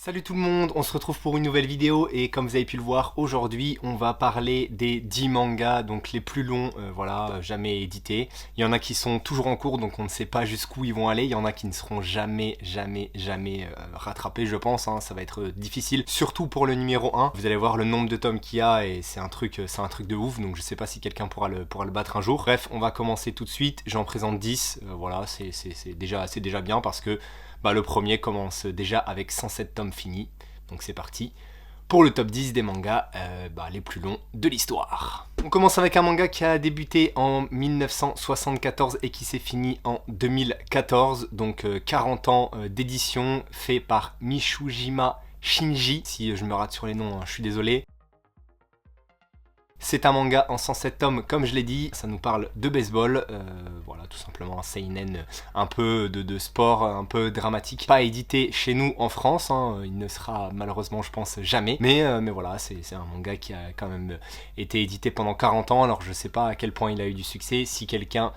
Salut tout le monde, on se retrouve pour une nouvelle vidéo et comme vous avez pu le voir, aujourd'hui on va parler des 10 mangas donc les plus longs jamais édités. Il y en a qui sont toujours en cours donc on ne sait pas jusqu'où ils vont aller, il y en a qui ne seront jamais rattrapés je pense, ça va être difficile, surtout pour le numéro 1. Vous allez voir le nombre de tomes qu'il y a et c'est un truc de ouf, donc je sais pas si quelqu'un pourra le battre un jour. Bref, on va commencer tout de suite, j'en présente 10, voilà, c'est déjà bien parce que le premier commence déjà avec 107 tomes finis, donc c'est parti pour le top 10 des mangas les plus longs de l'histoire. On commence avec un manga qui a débuté en 1974 et qui s'est fini en 2014, donc 40 ans d'édition, fait par Mishujima Shinji. Si je me rate sur les noms, je suis désolé. C'est un manga en 107 tomes, comme je l'ai dit, ça nous parle de baseball, voilà, tout simplement un seinen un peu de sport, un peu dramatique, pas édité chez nous en France, il ne sera malheureusement je pense jamais, mais voilà, c'est un manga qui a quand même été édité pendant 40 ans, alors je sais pas à quel point il a eu du succès, si quelqu'un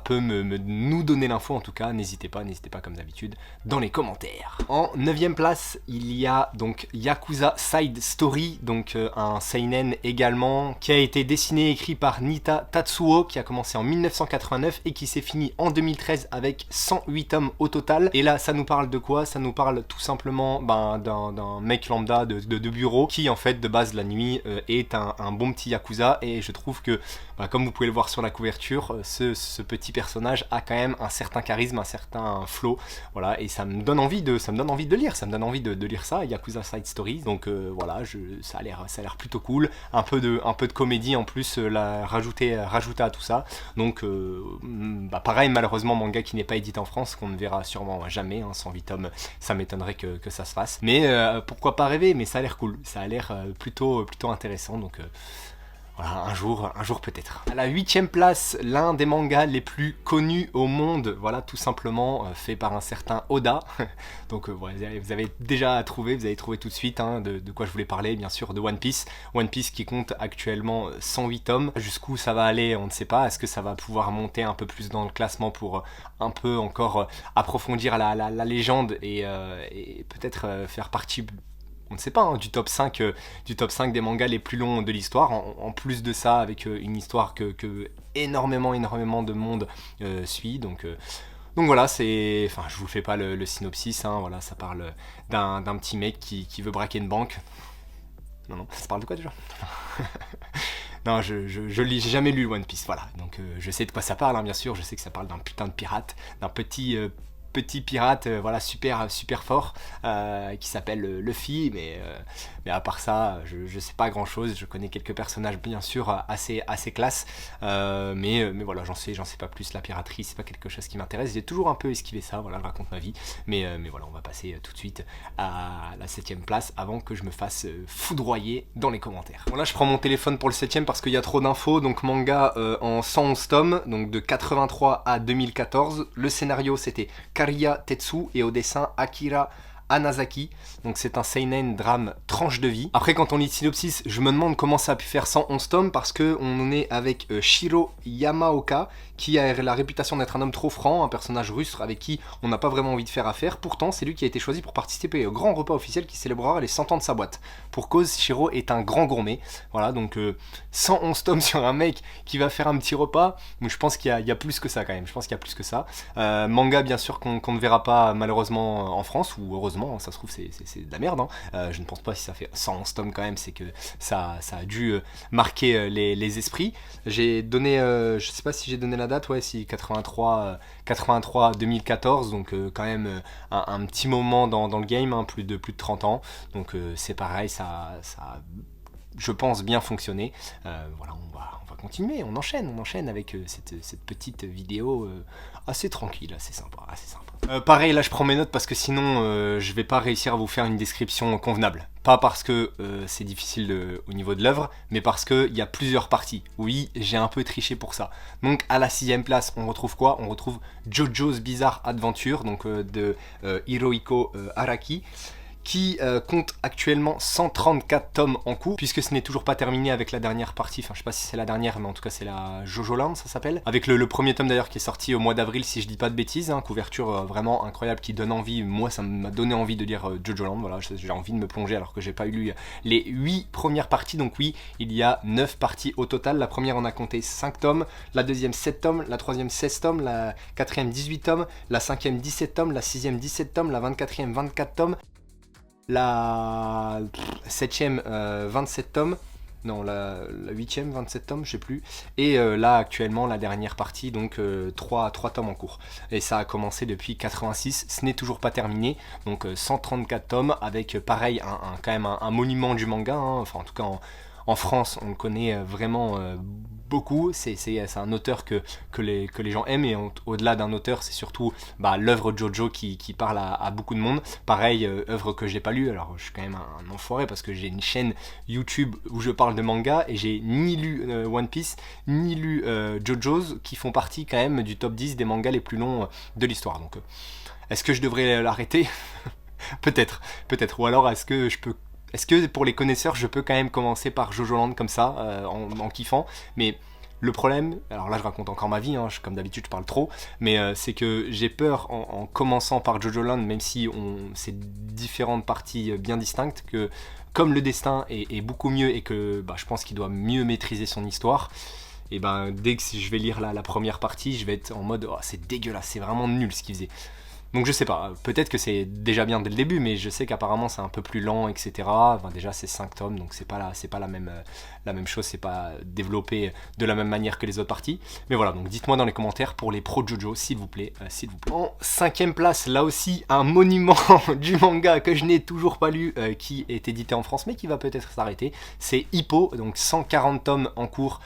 peut nous donner l'info en tout cas, n'hésitez pas comme d'habitude dans les commentaires. En 9ème place, il y a donc Yakuza Side Story, donc un seinen également, qui a été dessiné et écrit par Nita Tatsuo, qui a commencé en 1989 et qui s'est fini en 2013 avec 108 tomes au total. Et là, ça nous parle de quoi? Ça nous parle tout simplement d'un mec lambda de bureau qui, en fait, de base, la nuit, est un bon petit Yakuza. Et je trouve que, comme vous pouvez le voir sur la couverture, ce petit personnage a quand même un certain charisme, un certain flow. Voilà, et ça me donne envie de lire. Ça me donne envie de lire ça, Yakuza Side Stories. Donc voilà, ça a l'air plutôt cool. Un peu de comédie en plus rajouter à tout ça, donc pareil, malheureusement manga qui n'est pas édité en France, qu'on ne verra sûrement jamais, 108 tomes, ça m'étonnerait que ça se fasse, mais pourquoi pas rêver, mais ça a l'air cool, ça a l'air plutôt intéressant, donc voilà, un jour peut-être. À la 8ème place, l'un des mangas les plus connus au monde, voilà, tout simplement, fait par un certain Oda. Donc voilà, vous avez déjà trouvé, vous avez trouvé tout de suite de quoi je voulais parler, bien sûr, de One Piece. One Piece qui compte actuellement 108 tomes. Jusqu'où ça va aller, on ne sait pas. Est-ce que ça va pouvoir monter un peu plus dans le classement pour un peu encore approfondir la légende et peut-être faire partie, on ne sait pas, du top 5 des mangas les plus longs de l'histoire, en plus de ça avec une histoire que énormément de monde suit, donc voilà, je vous fais pas le synopsis, voilà, ça parle d'un petit mec qui veut braquer une banque. Non, ça parle de quoi déjà? Non, j'ai jamais lu One Piece, voilà, donc je sais de quoi ça parle, bien sûr, je sais que ça parle d'un putain de pirate, d'un petit pirate, voilà, super fort, qui s'appelle Luffy, mais à part ça, je sais pas grand chose. Je connais quelques personnages bien sûr assez classe, mais voilà, j'en sais pas plus. La piraterie, c'est pas quelque chose qui m'intéresse, j'ai toujours un peu esquivé ça, voilà, je raconte ma vie, mais voilà, on va passer tout de suite à la 7ème place avant que je me fasse foudroyer dans les commentaires. Bon, là je prends mon téléphone pour le 7ème parce qu'il y a trop d'infos. Donc manga en 111 tomes, donc de 83 à 2014. Le scénario c'était Kariya Tetsu et au dessin Akira Anazaki, donc c'est un seinen drame tranche de vie. Après, quand on lit le synopsis, je me demande comment ça a pu faire 111 tomes, parce que on est avec Shiro Yamaoka, qui a la réputation d'être un homme trop franc, un personnage rustre avec qui on n'a pas vraiment envie de faire affaire. Pourtant, c'est lui qui a été choisi pour participer au grand repas officiel qui célébrera les 100 ans de sa boîte. Pour cause, Shiro est un grand gourmet. Voilà, donc 111 tomes sur un mec qui va faire un petit repas, mais je pense qu'il y a plus que ça quand même. Je pense qu'il y a plus que ça. Manga, bien sûr, qu'on ne verra pas malheureusement en France, ou heureusement, ça se trouve c'est de la merde, je ne pense pas, si ça fait 111 tomes quand même, c'est que ça a dû marquer les esprits. J'ai donné, je sais pas si j'ai donné la date, ouais, si 83 2014, donc quand même un petit moment dans le game, plus de 30 ans, donc c'est pareil, ça a, je pense, bien fonctionné. Voilà, on va continuer, on enchaîne avec cette petite vidéo assez tranquille, assez sympa. Pareil, là je prends mes notes parce que sinon je vais pas réussir à vous faire une description convenable. Pas parce que c'est difficile au niveau de l'œuvre, mais parce qu'il y a plusieurs parties. Oui, j'ai un peu triché pour ça. Donc à la 6ème place, on retrouve quoi? On retrouve JoJo's Bizarre Adventure, donc de Hirohiko Araki, qui compte actuellement 134 tomes en cours, puisque ce n'est toujours pas terminé avec la dernière partie, enfin je sais pas si c'est la dernière, mais en tout cas c'est la Jojo Land, ça s'appelle, avec le premier tome d'ailleurs qui est sorti au mois d'avril, si je dis pas de bêtises, hein, couverture vraiment incroyable qui donne envie, moi ça m'a donné envie de lire Jojo Land, voilà, j'ai envie de me plonger alors que j'ai pas eu lu les 8 premières parties, donc oui, il y a 9 parties au total, la première on a compté 5 tomes, la deuxième 7 tomes, la troisième 16 tomes, la quatrième 18 tomes, la cinquième 17 tomes, la sixième 17 tomes, la 24e 24 tomes, la 7ème 27 tomes, non la 8ème 27 tomes, je sais plus, et là actuellement la dernière partie, donc 3 tomes en cours, et ça a commencé depuis 86, ce n'est toujours pas terminé, donc 134 tomes avec pareil quand même un monument du manga, hein, enfin en tout cas en France on le connaît vraiment beaucoup, c'est un auteur que les gens aiment, et au-delà d'un auteur c'est surtout l'œuvre Jojo qui parle à beaucoup de monde. Pareil, œuvre que j'ai pas lue, alors je suis quand même un enfoiré parce que j'ai une chaîne YouTube où je parle de manga et j'ai ni lu One Piece ni lu Jojo's, qui font partie quand même du top 10 des mangas les plus longs de l'histoire, donc est-ce que je devrais l'arrêter? Peut-être, ou alors est-ce que pour les connaisseurs, je peux quand même commencer par Jojo Land comme ça, en kiffant, mais le problème, alors là je raconte encore ma vie, hein, comme d'habitude je parle trop, mais c'est que j'ai peur en commençant par Jojo Land, même si c'est différentes parties bien distinctes, que comme le destin est beaucoup mieux et que je pense qu'il doit mieux maîtriser son histoire, et dès que je vais lire la première partie, je vais être en mode oh, c'est dégueulasse, c'est vraiment nul ce qu'il faisait. Donc je sais pas, peut-être que c'est déjà bien dès le début, mais je sais qu'apparemment c'est un peu plus lent, etc. Déjà c'est 5 tomes, donc c'est pas la même chose, c'est pas développé de la même manière que les autres parties. Mais voilà, donc dites-moi dans les commentaires pour les pros Jojo, s'il vous plaît, s'il vous plaît. En 5ème place, là aussi, un monument du manga que je n'ai toujours pas lu, qui est édité en France, mais qui va peut-être s'arrêter. C'est Hippo, donc 140 tomes en cours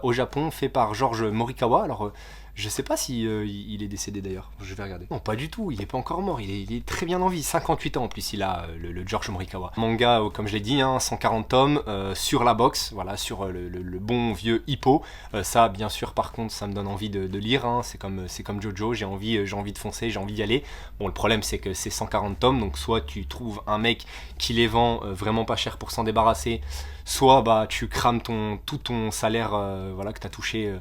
au Japon, fait par George Morikawa. Alors je sais pas si il est décédé d'ailleurs, je vais regarder. Non, pas du tout, il est pas encore mort, il est très bien en vie, 58 ans en plus il a, le George Morikawa. Manga, comme je l'ai dit, 140 tomes, sur la box, voilà, sur le bon vieux Hippo. Ça, bien sûr, par contre, ça me donne envie de lire, hein. C'est comme Jojo, j'ai envie de foncer, j'ai envie d'y aller. Bon, le problème c'est que c'est 140 tomes, donc soit tu trouves un mec qui les vend vraiment pas cher pour s'en débarrasser, soit tu crames tout ton salaire voilà, que tu as touché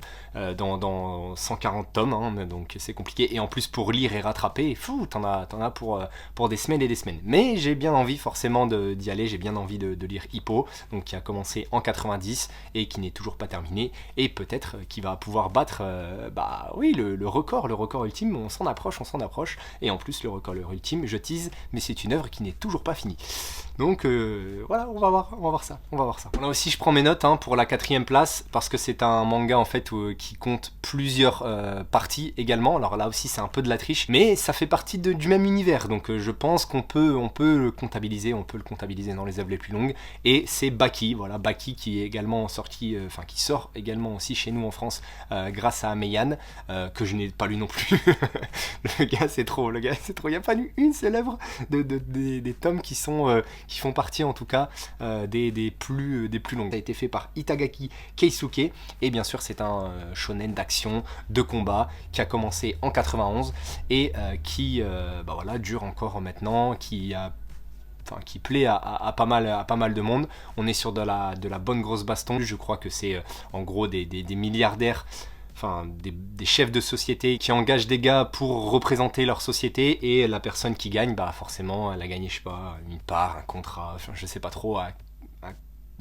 dans 140 tomes, hein, donc c'est compliqué, et en plus pour lire et rattraper, t'en as pour des semaines et des semaines. Mais j'ai bien envie forcément d'y aller, j'ai bien envie de lire Hippo, donc qui a commencé en 90 et qui n'est toujours pas terminé, et peut-être qui va pouvoir battre oui, le record ultime, on s'en approche, et en plus le record ultime, je tease, mais c'est une œuvre qui n'est toujours pas finie. Donc voilà, on va voir ça. Là aussi je prends mes notes pour la 4ème place, parce que c'est un manga en fait qui compte plusieurs parties également. Alors là aussi c'est un peu de la triche, mais ça fait partie du même univers, donc je pense qu'on peut le comptabiliser, dans les œuvres les plus longues. Et c'est Baki, voilà, Baki qui est également sorti, qui sort également aussi chez nous en France grâce à Meian, que je n'ai pas lu non plus. Le gars c'est trop, il n'y a pas lu une seule œuvre des tomes qui font partie en tout cas des plus longues. Ça a été fait par Itagaki Keisuke, et bien sûr c'est un shonen d'action, de combat, qui a commencé en 91 et qui dure encore maintenant, qui plaît à pas mal de monde. On est sur de la bonne grosse baston. Je crois que c'est en gros des milliardaires, des chefs de société qui engagent des gars pour représenter leur société, et la personne qui gagne, forcément elle a gagné, je sais pas, une part, un contrat, je sais pas trop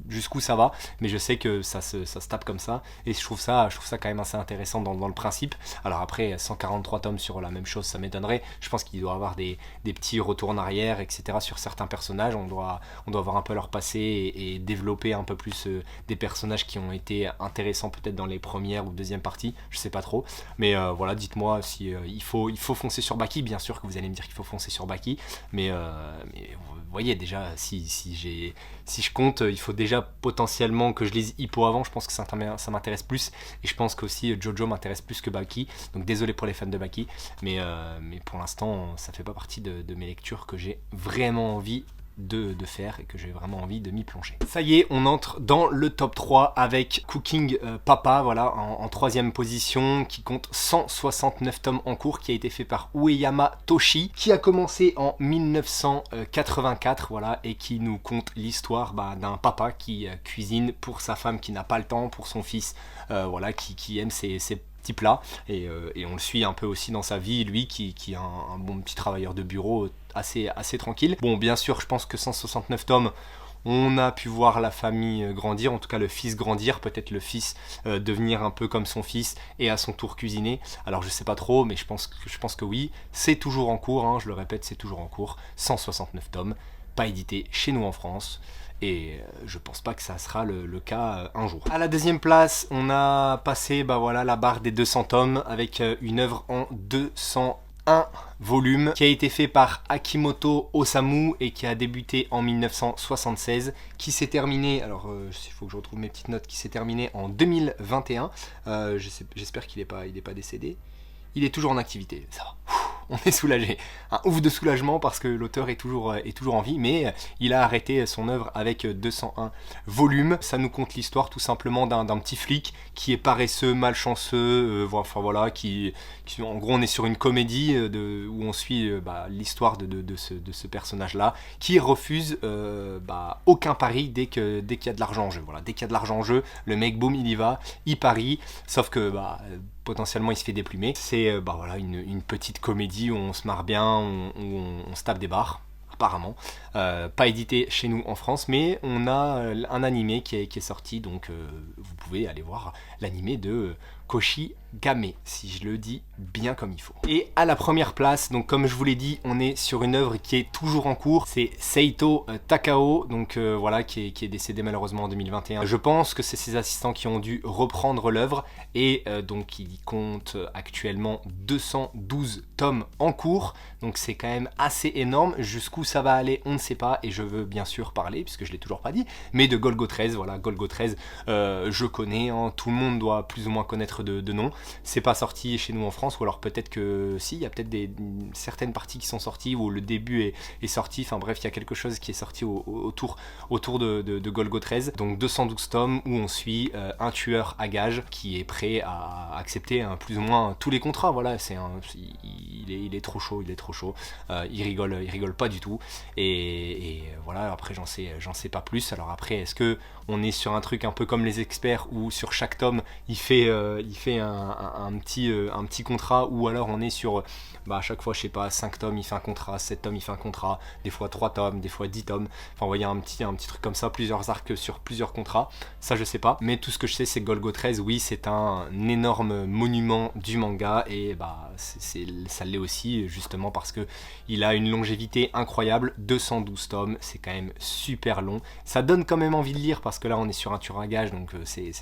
jusqu'où ça va, mais je sais que ça se tape comme ça, et je trouve ça quand même assez intéressant dans le principe. Alors après 143 tomes sur la même chose, ça m'étonnerait. Je pense qu'il doit y avoir des petits retours en arrière, etc. sur certains personnages. On doit voir un peu leur passé et développer un peu plus des personnages qui ont été intéressants peut-être dans les premières ou deuxième parties, je sais pas trop, mais voilà, dites-moi si il faut foncer sur Baki. Bien sûr que vous allez me dire qu'il faut foncer sur Baki, mais vous voyez déjà, si je compte, il faut déjà potentiellement que je lise Hippo avant. Je pense que ça m'intéresse plus, et je pense qu'aussi Jojo m'intéresse plus que Baki, donc désolé pour les fans de Baki, mais pour l'instant ça fait pas partie de mes lectures que j'ai vraiment envie de faire et que j'ai vraiment envie de m'y plonger. Ça y est, on entre dans le top 3 avec Cooking Papa, voilà, en troisième position, qui compte 169 tomes en cours, qui a été fait par Ueyama Toshi, qui a commencé en 1984, voilà, et qui nous conte l'histoire d'un papa qui cuisine pour sa femme qui n'a pas le temps, pour son fils, voilà, qui aime ses petits plats, et on le suit un peu aussi dans sa vie, lui qui est un bon petit travailleur de bureau assez tranquille. Bon, bien sûr, je pense que 169 tomes, on a pu voir la famille grandir, en tout cas le fils grandir, peut-être le fils devenir un peu comme son fils et à son tour cuisiner. Alors je sais pas trop, mais je pense que oui, c'est toujours en cours, hein, je le répète, c'est toujours en cours. 169 tomes, pas édité chez nous en France. Et je pense pas que ça sera le cas un jour. À la deuxième place, on a passé voilà, la barre des 200 tomes avec une œuvre en 201 volumes qui a été fait par Akimoto Osamu et qui a débuté en 1976, qui s'est terminé, alors il faut que je retrouve mes petites notes, qui s'est terminé en 2021. J'espère qu'il n'est pas décédé. Il est toujours en activité, ça va. On est soulagé, un ouf de soulagement parce que l'auteur est toujours en vie, mais il a arrêté son œuvre avec 201 volumes. Ça nous conte l'histoire tout simplement d'un petit flic qui est paresseux, malchanceux, enfin voilà, en gros on est sur une comédie où on suit l'histoire de ce personnage-là, qui refuse aucun pari dès qu'il y a de l'argent en jeu. Voilà, dès qu'il y a de l'argent en jeu, le mec boum il y va, il parie, sauf que potentiellement il se fait déplumer. C'est voilà, une petite comédie où on se marre bien, où on se tape des barres, apparemment. Pas édité chez nous en France, mais on a un animé qui est sorti, donc vous pouvez aller voir l'animé de Koshi Game, si je le dis bien comme il faut. Et à la première place, donc comme je vous l'ai dit, on est sur une œuvre qui est toujours en cours, c'est Seito Takao, donc voilà, qui est décédé malheureusement en 2021. Je pense que c'est ses assistants qui ont dû reprendre l'œuvre, et donc il compte actuellement 212 tomes en cours, donc c'est quand même assez énorme. Jusqu'où ça va aller, on ne sait pas, et je veux bien sûr parler, puisque je l'ai toujours pas dit, mais de Golgo 13, voilà, Golgo 13, je connais, hein, tout le monde doit plus ou moins connaître de nom. C'est pas sorti chez nous en France, ou alors peut-être que si, il y a peut-être certaines parties qui sont sorties, où le début est sorti, enfin bref, il y a quelque chose qui est sorti autour de Golgo 13, donc 212 tomes, où on suit un tueur à gages qui est prêt à accepter plus ou moins tous les contrats, voilà, il est trop chaud, il rigole pas du tout, et voilà, après j'en sais pas plus. Alors après, est-ce que on est sur un truc un peu comme les experts, où sur chaque tome il fait un petit contrat, ou alors on est sur à chaque fois, je sais pas, 5 tomes il fait un contrat, 7 tomes il fait un contrat, des fois 3 tomes, des fois 10 tomes, enfin vous voyez, un petit truc comme ça, plusieurs arcs sur plusieurs contrats, ça je sais pas, mais tout ce que je sais c'est que Golgo 13, oui, c'est un énorme monument du manga, et ça l'est aussi justement parce que il a une longévité incroyable. 212 tomes, c'est quand même super long, ça donne quand même envie de lire, parce que là on est sur un tueur à gages, donc c'est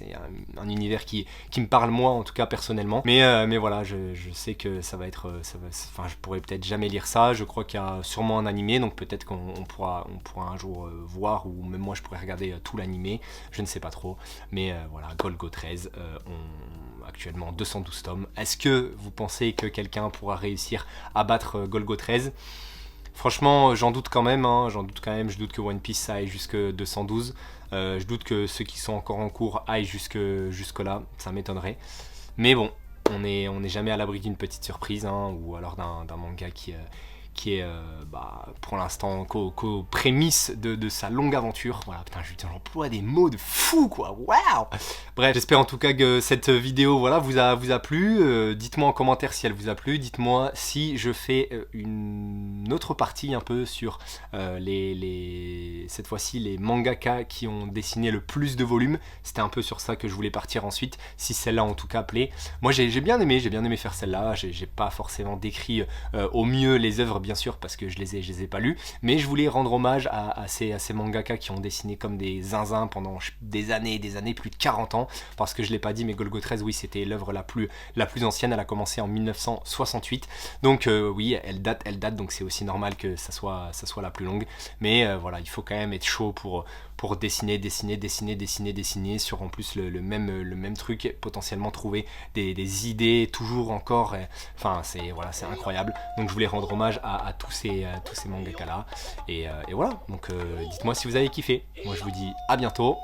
un univers qui me parle moi, en tout cas personnellement, mais voilà, je sais que ça va être, enfin je pourrais peut-être jamais lire ça. Je crois qu'il y a sûrement un animé, donc peut-être qu'on pourra un jour voir, ou même moi je pourrais regarder tout l'animé, je ne sais pas trop, mais voilà, Golgo 13, actuellement 212 tomes. Est-ce que vous pensez que quelqu'un pourra réussir à battre Golgo 13 ? Franchement, j'en doute quand même, hein, je doute que One Piece ça aille jusque 212, je doute que ceux qui sont encore en cours aillent jusque là, ça m'étonnerait. Mais bon, on n'est jamais à l'abri d'une petite surprise, hein, ou alors d'un manga qui est pour l'instant qu'aux prémices de sa longue aventure. Voilà, putain, j'emploie des mots de fou, quoi, waouh. Bref, j'espère en tout cas que cette vidéo, voilà, vous a plu. Dites-moi en commentaire si elle vous a plu, dites-moi si je fais une autre partie un peu sur cette fois-ci les mangaka qui ont dessiné le plus de volumes. C'était un peu sur ça que je voulais partir ensuite, si celle-là en tout cas plaît. Moi j'ai bien aimé faire celle-là, j'ai pas forcément décrit au mieux les œuvres, bien sûr, parce que je les ai pas lus, mais je voulais rendre hommage à ces mangaka qui ont dessiné comme des zinzins pendant des années, plus de 40 ans, parce que je l'ai pas dit, mais Golgo 13, oui, c'était l'œuvre la plus ancienne, elle a commencé en 1968, donc oui, elle date, donc c'est aussi normal que ça soit la plus longue, mais voilà, il faut quand même être chaud pour dessiner sur en plus le même truc, potentiellement trouver des idées toujours encore. Enfin, c'est incroyable. Donc je voulais rendre hommage à tous ces mangaka là. Et voilà, donc dites-moi si vous avez kiffé. Moi je vous dis à bientôt.